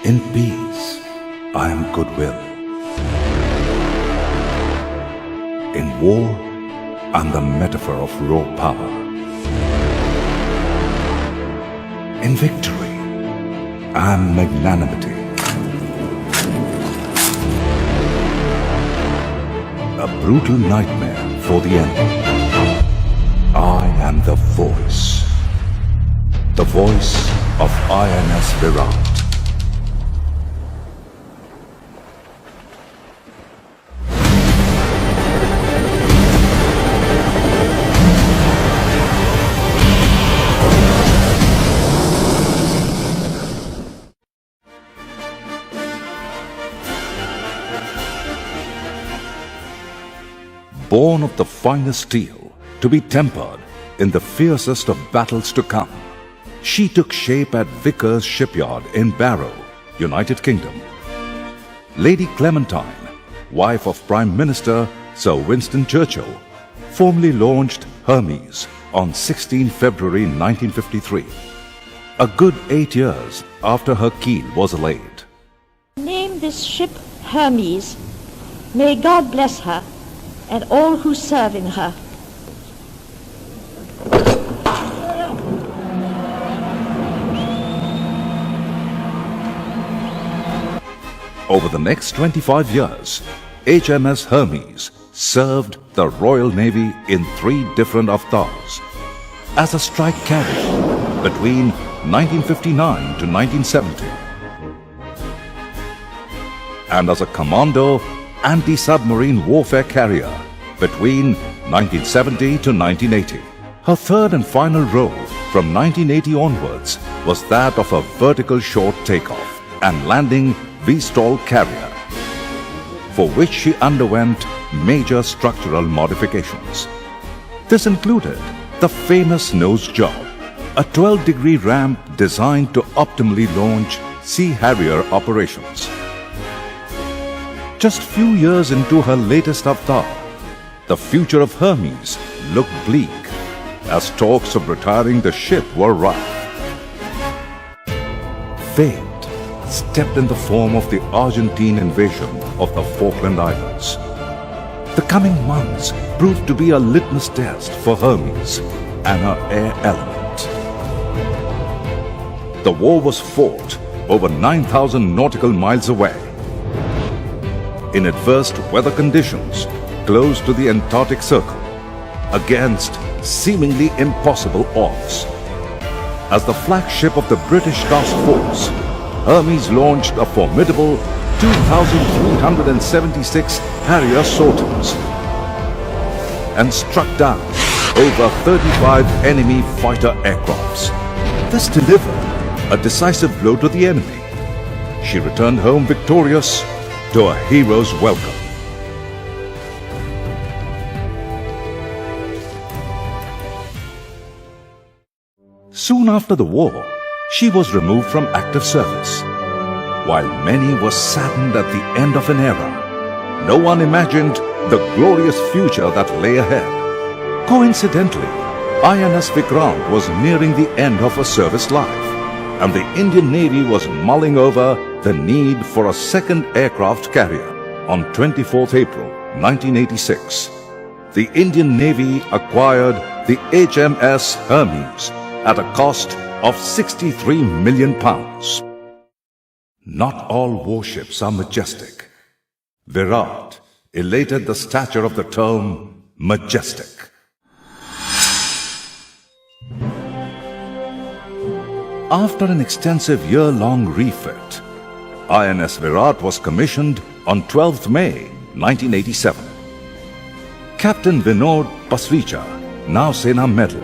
In peace, I am goodwill. In war, I'm the metaphor of raw power. In victory, I'm magnanimity. A brutal nightmare for the enemy. I am the voice of INS Virat. Born of the finest steel, to be tempered in the fiercest of battles to come, she took shape at Vickers shipyard in Barrow, United Kingdom. Lady Clementine, wife of Prime Minister Sir Winston Churchill, formally launched Hermes on 16 February 1953, a good 8 years after her keel was laid. Name this ship Hermes. May God bless her and all who serve in her. Over the next 25 years, HMS Hermes served the Royal Navy in 3 different avatars. As a strike carrier between 1959 to 1970, and as a commando anti-submarine warfare carrier between 1970 to 1980. Her third and final role from 1980 onwards was that of a vertical short takeoff and landing V-stall carrier, for which she underwent major structural modifications. This included the famous nose job, a 12-degree ramp designed to optimally launch Sea Harrier operations. Just few years into her latest avatar, the future of Hermes looked bleak as talks of retiring the ship were rife. Fate stepped in the form of the Argentine invasion of the Falkland Islands. The coming months proved to be a litmus test for Hermes and her air element. The war was fought over 9,000 nautical miles away, in adverse weather conditions close to the Antarctic Circle, against seemingly impossible odds. As the flagship of the British task force, Hermes launched a formidable 2,376 Harrier sorties and struck down over 35 enemy fighter aircrafts. This delivered a decisive blow to the enemy. She returned home victorious to a hero's welcome. Soon after the war, she was removed from active service. While many were saddened at the end of an era, no one imagined the glorious future that lay ahead. Coincidentally, INS Virat was nearing the end of her service life, and the Indian Navy was mulling over the need for a second aircraft carrier. On 24th April 1986, the Indian Navy acquired the HMS Hermes at a cost of £63 million. Not all warships are majestic. Virat elated the stature of the term majestic. After an extensive year-long refit, INS Virat was commissioned on 12th May 1987. Captain Vinod Pasricha, now Sena Medal,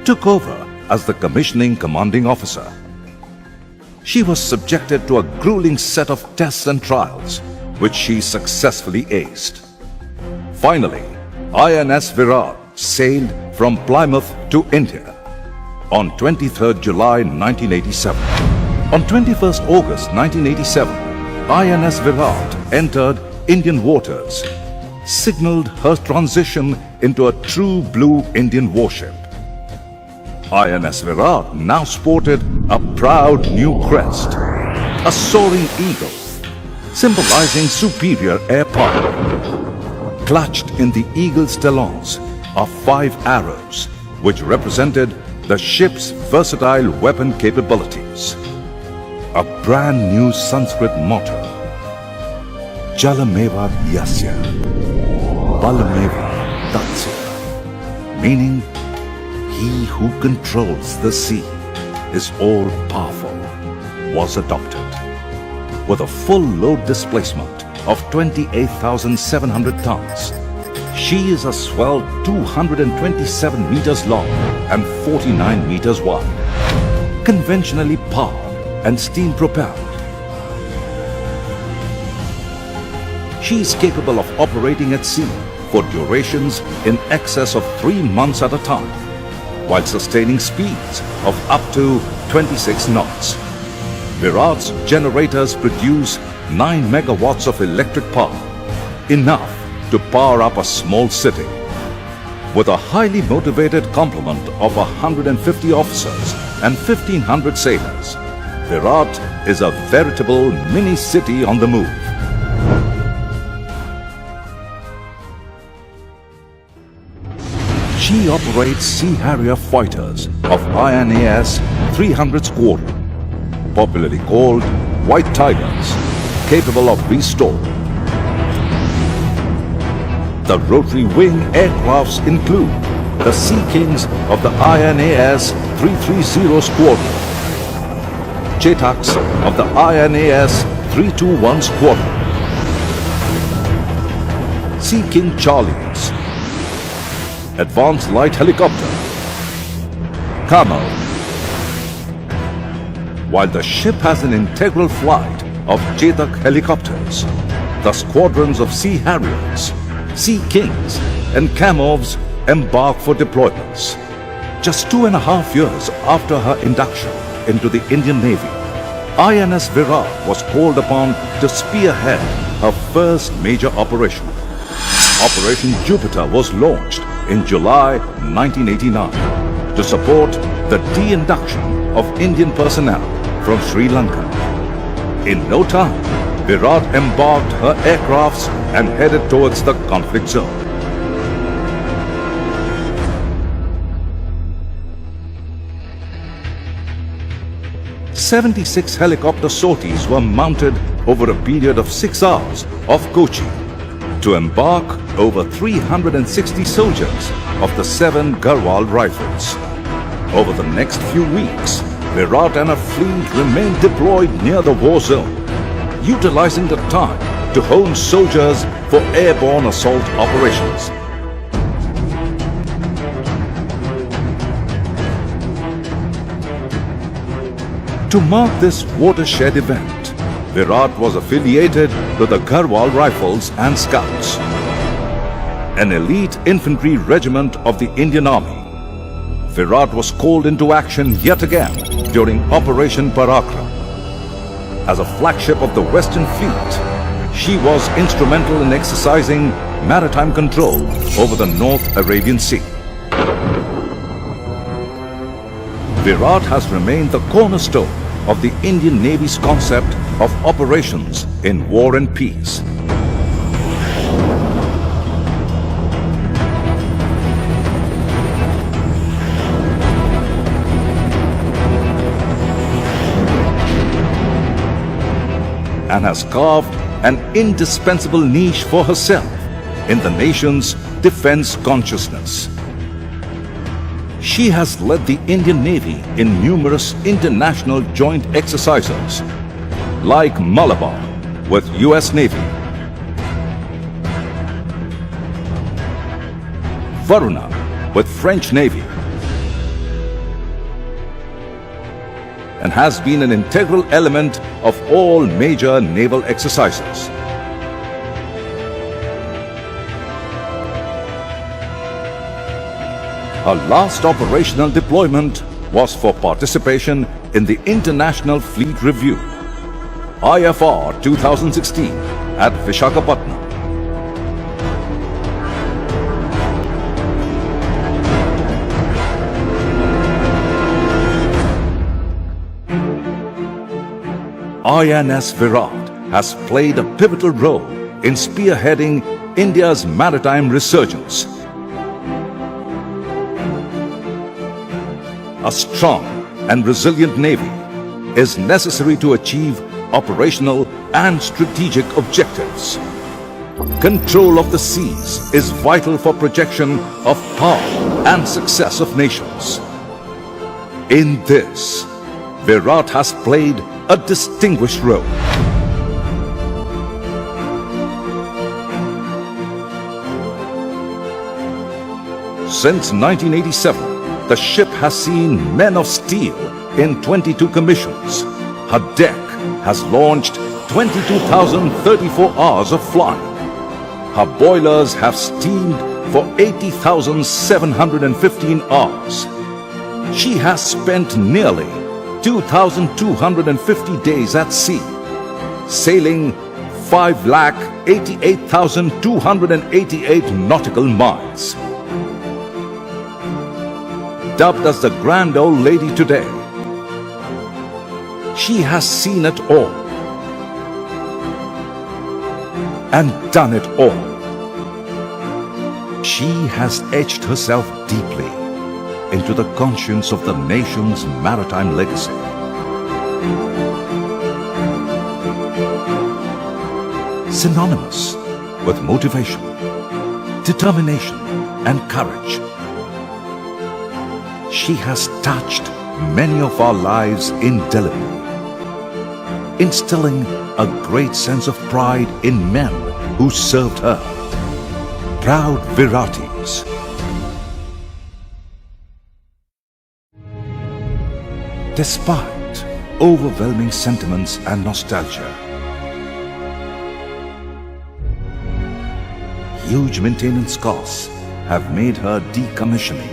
took over as the commissioning commanding officer. She was subjected to a grueling set of tests and trials, which she successfully aced. Finally, INS Virat sailed from Plymouth to India on 23rd July 1987. On 21st August 1987, INS Virat entered Indian waters, signaled her transition into a true blue Indian warship. INS Virat now sported a proud new crest, a soaring eagle, symbolizing superior air power. Clutched in the eagle's talons are 5 arrows, which represented the ship's versatile weapon capabilities. A brand new Sanskrit motto, Jalameva Yasya, Balameva Tatsya, meaning he who controls the sea is all-powerful, was adopted. With a full load displacement of 28,700 tons, she is a swell 227 meters long and 49 meters wide, conventionally powered and steam propelled. She is capable of operating at sea for durations in excess of 3 months at a time, while sustaining speeds of up to 26 knots. Virat's generators produce 9 megawatts of electric power, enough to power up a small city. With a highly motivated complement of 150 officers and 1,500 sailors, Virat is a veritable mini-city on the move. She operates Sea Harrier fighters of INAS 300 Squadron, popularly called White Tigers, capable of restore. The rotary wing aircrafts include the Sea Kings of the INAS 330 Squadron, Chetaks of the INAS 321 Squadron, Sea King Charlies, Advanced Light Helicopter, Camel. While the ship has an integral flight of Chetak helicopters, the squadrons of Sea Harriers, Sea Kings and Camovs embark for deployments. Just 2.5 years after her induction into the Indian Navy, INS Virat was called upon to spearhead her first major operation. Operation Jupiter was launched in July 1989 to support the de-induction of Indian personnel from Sri Lanka. In no time, Virat embarked her aircrafts and headed towards the conflict zone. "76 helicopter sorties were mounted over a period of 6 hours off Kochi to embark over 360 soldiers of the 7 Garhwal Rifles. Over the next few weeks, Virat and her fleet remained deployed near the war zone, utilizing the time to hone soldiers for airborne assault operations. To mark this watershed event, Virat was affiliated with the Garhwal Rifles and Scouts, an elite infantry regiment of the Indian Army. Virat was called into action yet again during Operation Parakram. As a flagship of the Western Fleet, she was instrumental in exercising maritime control over the North Arabian Sea. Virat has remained the cornerstone of the Indian Navy's concept of operations in war and peace. And has carved an indispensable niche for herself in the nation's defense consciousness. She has led the Indian Navy in numerous international joint exercises, like Malabar with US Navy, Varuna with French Navy, and has been an integral element of all major naval exercises. Her last operational deployment was for participation in the International Fleet Review, IFR 2016 at Visakhapatnam. INS Virat has played a pivotal role in spearheading India's maritime resurgence. A strong and resilient navy is necessary to achieve operational and strategic objectives. Control of the seas is vital for projection of power and success of nations. In this, Virat has played a distinguished role. Since 1987, the ship has seen men of steel in 22 commissions. Her deck has launched 22,034 hours of flying. Her boilers have steamed for 80,715 hours. She has spent nearly 2,250 days at sea, sailing 5,88,288 nautical miles. Dubbed as the Grand Old Lady today, she has seen it all and done it all. She has etched herself deeply into the conscience of the nation's maritime legacy. Synonymous with motivation, determination, and courage, she has touched many of our lives indelibly, instilling a great sense of pride in men who served her. Proud Viratis. Despite overwhelming sentiments and nostalgia, huge maintenance costs have made her decommissioning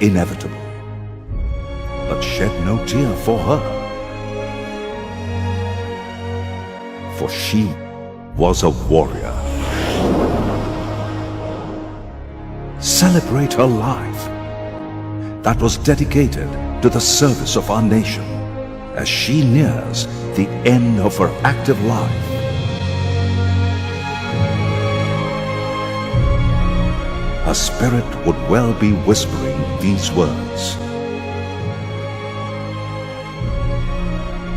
inevitable. But shed no tear for her, for she was a warrior. Celebrate her life that was dedicated to the service of our nation as she nears the end of her active life. Her spirit would well be whispering these words.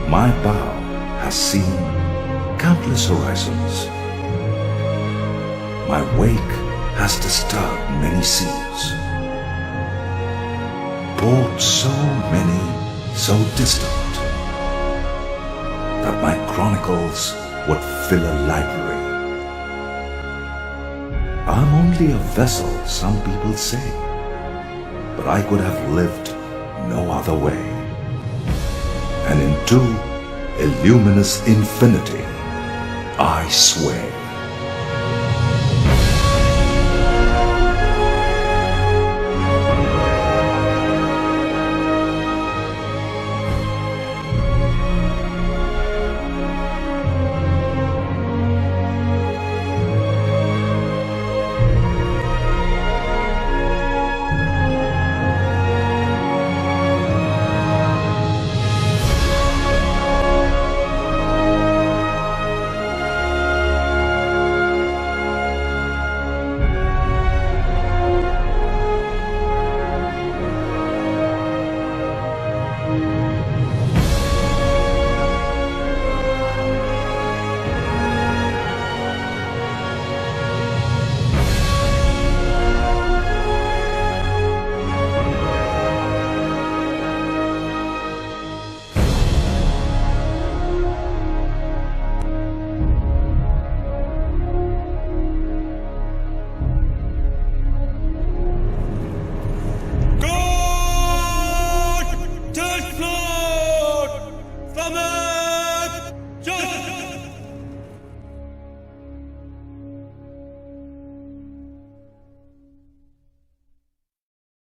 My bow has seen countless horizons. My wake has disturbed many seas. Ports so many, so distant, that my chronicles would fill a library. I'm only a vessel, some people say, but I could have lived no other way. And into a luminous infinity, I sway.